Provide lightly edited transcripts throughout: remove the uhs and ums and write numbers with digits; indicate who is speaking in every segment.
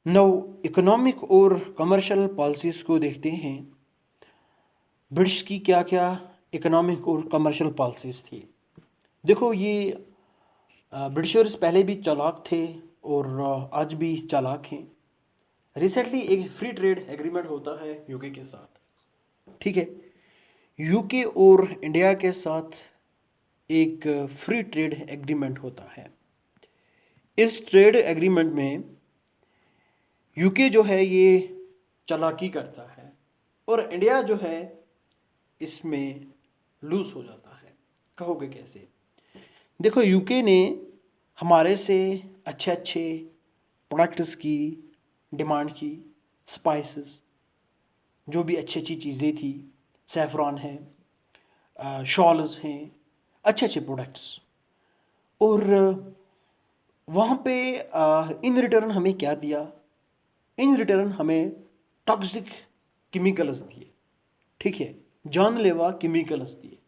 Speaker 1: नौ economic और commercial policies को देखते हैं। ब्रिटिश की क्या क्या इकोनॉमिक और कमर्शियल पॉलिसीज़ थी। देखो ये ब्रिटिशर्स पहले भी चालाक थे और आज भी चालाक हैं। रिसेंटली एक फ्री ट्रेड एग्रीमेंट होता है यूके के साथ, ठीक है। यूके और इंडिया के साथ एक फ्री ट्रेड एग्रीमेंट होता है। इस ट्रेड एग्रीमेंट में यूके जो है ये चालाकी करता है और इंडिया जो है इसमें लूज हो जाता है। कहोगे कैसे? देखो यूके ने हमारे से अच्छे अच्छे प्रोडक्ट्स की डिमांड की, स्पाइसेस, जो भी अच्छी अच्छी चीज़ें थी, सैफरॉन है, शॉल्स हैं, अच्छे अच्छे प्रोडक्ट्स। और वहाँ पे इन रिटर्न हमें क्या दिया? इन रिटर्न हमें टॉक्सिक केमिकल्स दिए, ठीक है, जानलेवा केमिकल्स दिए।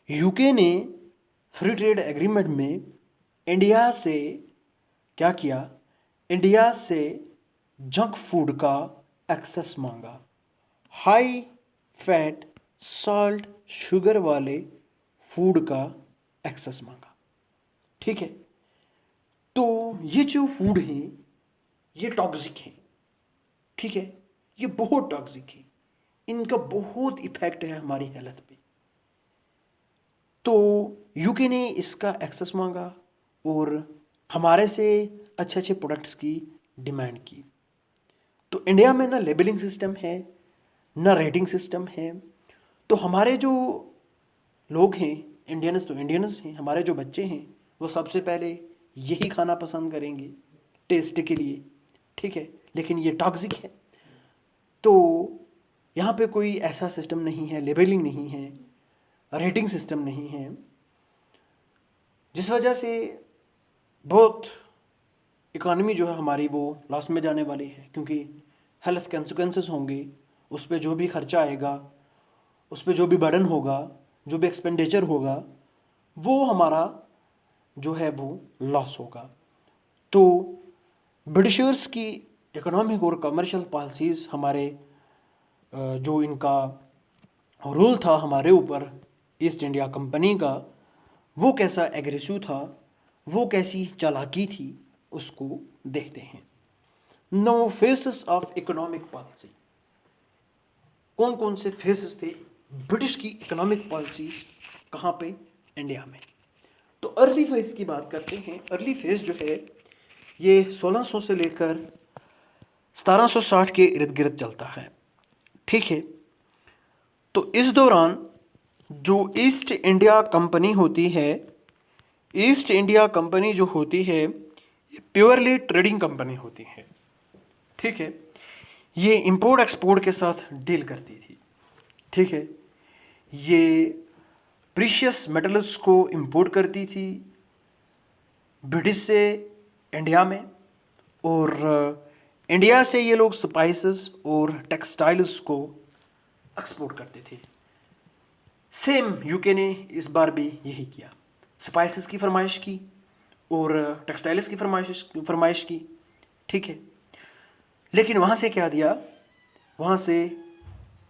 Speaker 1: यूके ने फ्री ट्रेड एग्रीमेंट में इंडिया से क्या किया? इंडिया से जंक फूड का एक्सेस मांगा, हाई फैट, सॉल्ट, शुगर वाले फूड का एक्सेस मांगा, ठीक है। तो ये जो फूड है ये टॉक्सिक है, ठीक है, ये बहुत टॉक्सिक है, इनका बहुत इफेक्ट है हमारी हेल्थ पे। तो यूके ने इसका एक्सेस मांगा और हमारे से अच्छे अच्छे प्रोडक्ट्स की डिमांड की। तो इंडिया में ना लेबलिंग सिस्टम है, ना रेटिंग सिस्टम है। तो हमारे जो लोग हैं, इंडियंस तो इंडियंस हैं, हमारे जो बच्चे हैं वो सबसे पहले यही खाना पसंद करेंगे टेस्ट के लिए, ठीक है, लेकिन ये टॉक्सिक है। तो यहाँ पे कोई ऐसा सिस्टम नहीं है, लेबलिंग नहीं है, रेटिंग सिस्टम नहीं है, जिस वजह से बहुत इकॉनमी जो है हमारी वो लॉस में जाने वाली है। क्योंकि हेल्थ कंसिक्वेंसेस होंगे, उस पर जो भी खर्चा आएगा, उस पर जो भी बर्डन होगा, जो भी एक्सपेंडिचर होगा, वो हमारा जो है वो लॉस होगा। तो ब्रिटिशर्स की इकोनॉमिक और कमर्शियल पॉलिसीज़ हमारे जो इनका रूल था हमारे ऊपर ईस्ट इंडिया कंपनी का, वो कैसा एग्रेसिव था, वो कैसी चालाकी थी, उसको देखते हैं। No phases of economic policy. कौन कौन से फेसेस थे ब्रिटिश की इकोनॉमिक पॉलिसीज कहाँ पे? इंडिया में। तो अर्ली फेज की बात करते हैं। अर्ली फेज जो है ये 1600 से लेकर 1760 के इर्द गिर्द चलता है, ठीक है। तो इस दौरान जो ईस्ट इंडिया कंपनी होती है, ईस्ट इंडिया कंपनी जो होती है प्योरली ट्रेडिंग कंपनी होती है, ठीक है। ये इंपोर्ट एक्सपोर्ट के साथ डील करती थी, ठीक है। ये प्रीशियस मेटल्स को इंपोर्ट करती थी ब्रिटिश से इंडिया में, और इंडिया से ये लोग स्पाइसेस और टेक्सटाइल्स को एक्सपोर्ट करते थे। सेम यूके ने इस बार भी यही किया, स्पाइसेस की फरमाइश की और टेक्सटाइल्स की फरमाइश की, ठीक है। लेकिन वहाँ से क्या दिया? वहाँ से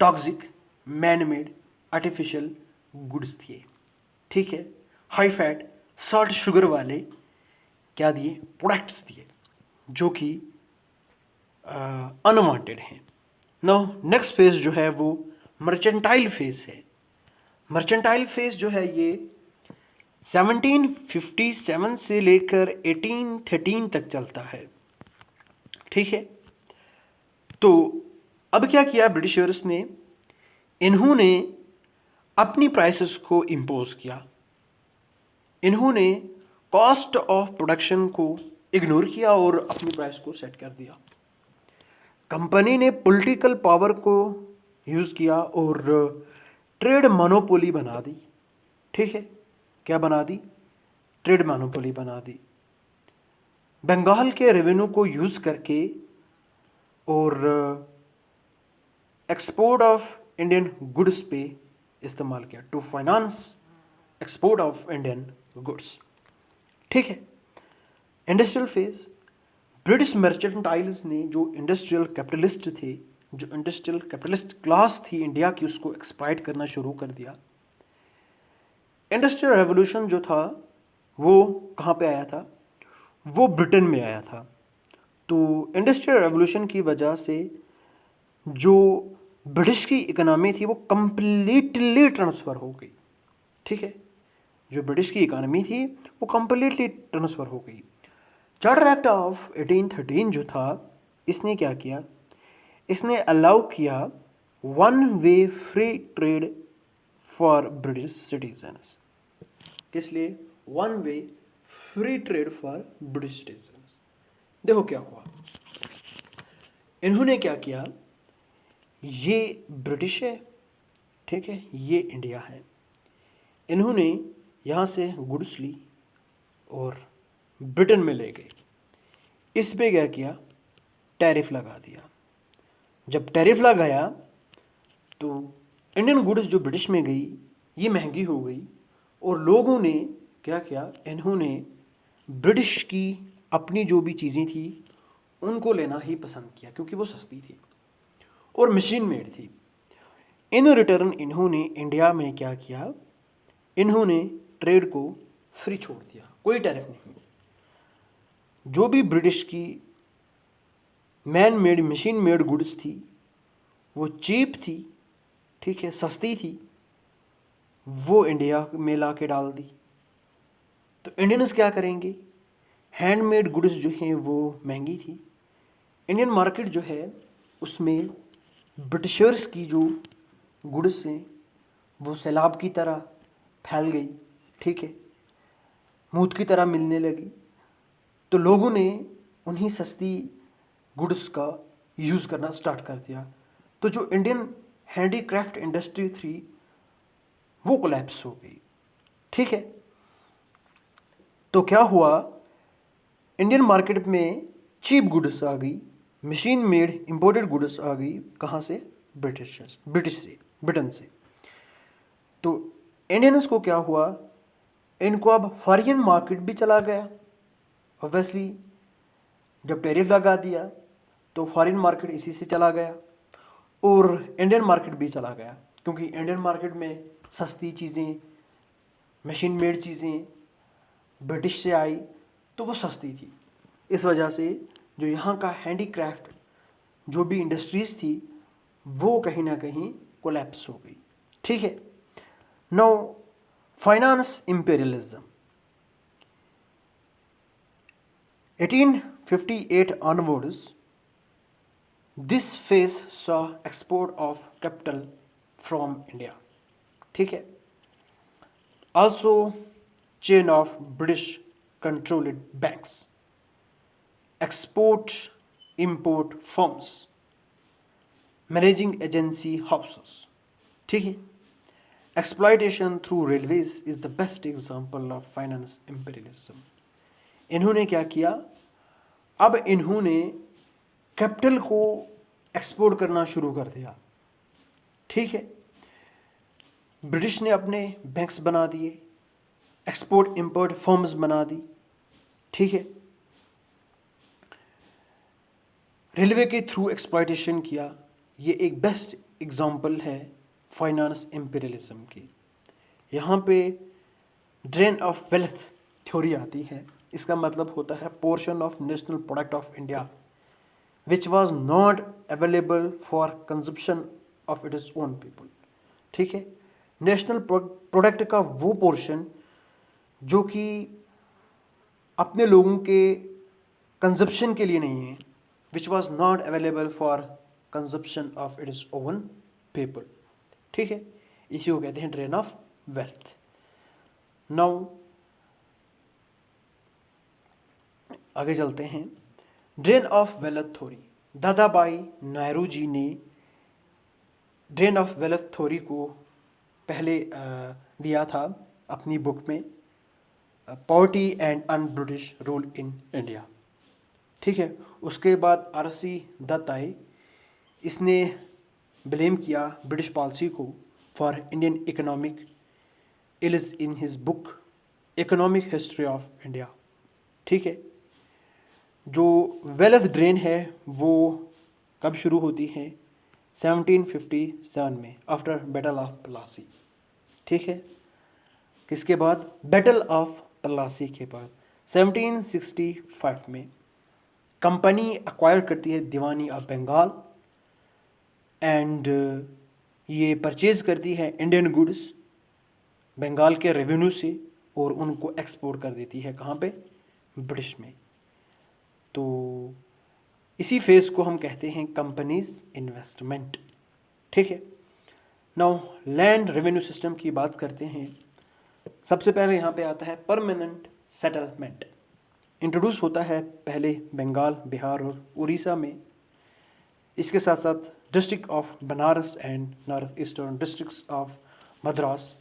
Speaker 1: toxic, man made, artificial goods दिए, ठीक है। हाई फैट, सॉल्ट, शुगर वाले क्या दिए? प्रोडक्ट्स दिए, जो कि अनवांटेड हैं। नाउ नेक्स्ट फेज जो है वो मर्चेंटाइल फेज है। मर्चेंटाइल फेज जो है ये 1757 से लेकर 1813 तक चलता है, ठीक है। तो अब क्या किया ब्रिटिशर्स ने? इन्होंने अपनी प्राइसेस को इम्पोज किया, इन्होंने कॉस्ट ऑफ प्रोडक्शन को इग्नोर किया और अपनी प्राइस को सेट कर दिया। कंपनी ने पॉलिटिकल पावर को यूज़ किया और ट्रेड मोनोपोली बना दी, ठीक है। क्या बना दी? ट्रेड मोनोपोली बना दी। बंगाल के रेवेन्यू को यूज़ करके और एक्सपोर्ट ऑफ इंडियन गुड्स पे इस्तेमाल किया, to finance export of Indian goods, ठीक है। Industrial phase. ब्रिटिश मर्चेंटाइल्स ने जो इंडस्ट्रियल कैपिटलिस्ट थे, जो इंडस्ट्रियल कैपिटलिस्ट क्लास थी इंडिया की, उसको एक्सप्लॉइट करना शुरू कर दिया। इंडस्ट्रियल रेवोल्यूशन जो था वो कहाँ पे आया था? वो ब्रिटेन में आया था। तो इंडस्ट्रियल रेवोल्यूशन की वजह से जो ब्रिटिश की इकोनॉमी थी वो कंप्लीटली ट्रांसफ़र हो गई। ठीक है, जो ब्रिटिश की इकोनॉमी थी वो कंप्लीटली ट्रांसफ़र हो गई। चार्टर एक्ट ऑफ 1813 जो था, इसने क्या किया? इसने अलाउ किया one way free trade for British citizens. किस लिए? One way free trade for British citizens. देखो क्या हुआ, इन्होंने क्या किया, ये ब्रिटिश है, ठीक है, ये इंडिया है, इन्होंने यहाँ से गुड्स ली और ब्रिटेन में ले गए। इस पे क्या किया? टैरिफ लगा दिया। जब टैरिफ लगाया तो इंडियन गुड्स जो ब्रिटिश में गई ये महंगी हो गई, और लोगों ने क्या किया, इन्होंने ब्रिटिश की अपनी जो भी चीज़ें थी उनको लेना ही पसंद किया, क्योंकि वो सस्ती थी और मशीन मेड थी। इन रिटर्न इन्होंने इंडिया में क्या किया, इन्होंने ट्रेड को फ्री छोड़ दिया, कोई टैरिफ नहीं। जो भी ब्रिटिश की man made machine made goods थी वो चीप थी, ठीक है, सस्ती थी, वो इंडिया में ला के डाल दी। तो इंडियंस क्या करेंगे? हैंडमेड गुड्स जो हैं वो महंगी थी। इंडियन मार्केट जो है उसमें ब्रिटिशर्स की जो गुड्स हैं वो सैलाब की तरह फैल गई, ठीक है, मूत की तरह मिलने लगी। तो लोगों ने उन्हीं सस्ती गुड्स का यूज़ करना स्टार्ट कर दिया। तो जो इंडियन हैंडीक्राफ्ट इंडस्ट्री थी वो कोलैप्स हो गई, ठीक है। तो क्या हुआ, इंडियन मार्केट में चीप गुड्स आ गई, मशीन मेड इंपोर्टेड गुड्स आ गई। कहाँ से? ब्रिटिश से, ब्रिटेन से। तो इंडियंस को क्या हुआ, इनको अब फॉरेन मार्केट भी चला गया। ऑब्वियसली जब टैरिफ लगा दिया तो फॉरेन मार्केट इसी से चला गया, और इंडियन मार्केट भी चला गया, क्योंकि इंडियन मार्केट में सस्ती चीज़ें, मशीन मेड चीज़ें ब्रिटिश से आई तो वो सस्ती थी। इस वजह से जो यहाँ का हैंडीक्राफ्ट जो भी इंडस्ट्रीज़ थी वो कहीं ना कहीं कोलैप्स हो गई, ठीक है। Now finance imperialism, 1858 onwards, this phase saw export of capital from India, ठीक है। Also chain of British controlled banks, export import firms, managing agency houses, ठीक है। Exploitation through railways is the best example of finance imperialism. इन्होंने क्या किया, अब इन्होंने capital को एक्सपोर्ट करना शुरू कर दिया, ठीक है। ब्रिटिश ने अपने बैंक्स बना दिए, एक्सपोर्ट इंपोर्ट फर्म्स बना दी, ठीक है। रेलवे के थ्रू एक्सप्लॉयटेशन किया। ये एक बेस्ट एग्जांपल है फाइनेंस इंपीरियलिज्म की। यहाँ पे ड्रेन ऑफ वेल्थ थ्योरी आती है। इसका मतलब होता है portion of national product of India which was not available for consumption of its own people, ठीक है। नेशनल प्रोडक्ट का वो पोर्शन जो कि अपने लोगों के कंजप्शन के लिए नहीं है, which was not available for consumption of its own people, ठीक है। इसी को कहते हैं ड्रेन ऑफ वेल्थ। नाउ आगे चलते हैं। ड्रेन ऑफ वेल्थ थ्योरी, दादा भाई नेहरू जी ने ड्रेन ऑफ वेल्थ थ्योरी को पहले दिया था अपनी बुक में, poverty and un British rule in India, ठीक है। उसके बाद RC दत्त आए, इसने ब्लेम किया ब्रिटिश पॉलिसी को for Indian economic ills in his book economic history of India, ठीक है। जो वेल्थ ड्रेन है वो कब शुरू होती है? 1757 में, आफ्टर बैटल ऑफ प्लासी। ठीक है, किसके बाद? बैटल ऑफ प्लासी के बाद 1765 में कंपनी एक्वायर करती है दीवानी ऑफ बंगाल एंड ये परचेज करती है इंडियन गुड्स बंगाल के रेवेन्यू से और उनको एक्सपोर्ट कर देती है कहाँ पे? ब्रिटिश में। तो इसी फेज को हम कहते हैं कंपनीज इन्वेस्टमेंट। ठीक है, नाउ लैंड रेवेन्यू सिस्टम की बात करते हैं। सबसे पहले यहाँ पे आता है परमानेंट सेटलमेंट। इंट्रोड्यूस होता है पहले बंगाल, बिहार और उड़ीसा में। इसके साथ साथ district of Banaras and north eastern districts of Madras.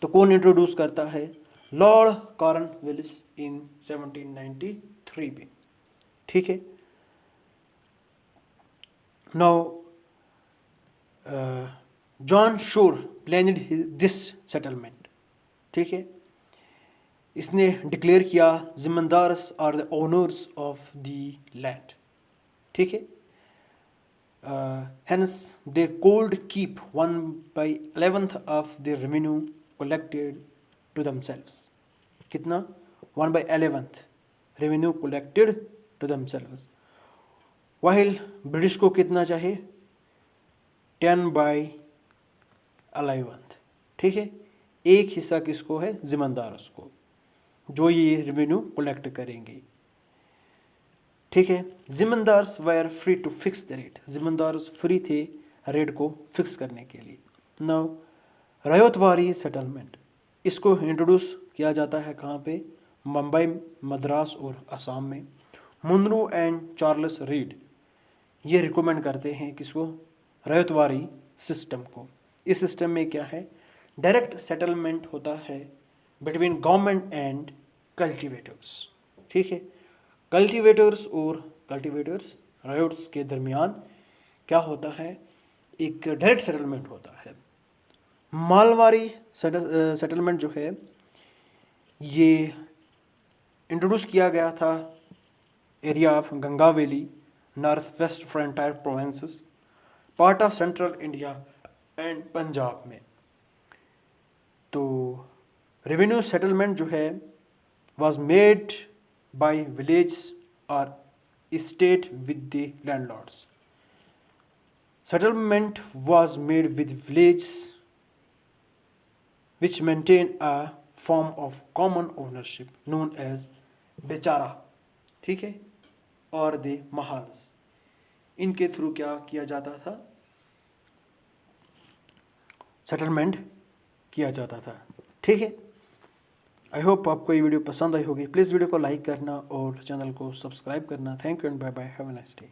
Speaker 1: तो कौन इंट्रोड्यूस करता है? लॉर्ड कॉर्नवालिस इन 1793 में। ठीक है, now John Shore planned this settlement. ठीक है, इसने डिक्लेयर किया जिम्मेदार्स are the owners of the land. ठीक है, hence they could keep 1/11th of their revenue collected to themselves. कितना? 1/11th revenue collected to themselves. while British को कितना चाहिए? 10/11th। ठीक है, एक हिस्सा किसको है? जिम्मेदार्स को, जो ये रेवेन्यू कलेक्ट करेंगे। ठीक है, जिम्मेदार्स were free to fix the rate. जिम्मेदार्स फ्री थे रेट को फिक्स करने के लिए। नाउ रयतवारी सेटलमेंट, इसको इंट्रोड्यूस किया जाता है कहाँ पे? मुंबई, मद्रास और असम में। मुनरो एंड चार्ल्स रीड ये रिकमेंड करते हैं किसको? रयतवारी सिस्टम को। इस सिस्टम में क्या है? डायरेक्ट सेटलमेंट होता है बिटवीन गवर्नमेंट एंड कल्टीवेटर्स। ठीक है, कल्टीवेटर्स रयोट्स के दरमियान क्या होता है? एक डायरेक्ट सेटलमेंट होता है। मालवारी सेटलमेंट जो है ये इंट्रोड्यूस किया गया था area of Ganga valley, north west frontier provinces, part of central India and Punjab में। तो रेवेन्यू सेटलमेंट जो है was made by village or estate with the landlords. Settlement was made with villages which maintain a form of common ownership known as बेचारा। ठीक है, और the mahals, इनके through क्या किया जाता था? सेटलमेंट किया जाता था। ठीक है, आई होप आपको ये वीडियो पसंद आई होगी। प्लीज़ वीडियो को लाइक करना और चैनल को सब्सक्राइब करना। Thank you and bye bye, have a nice day.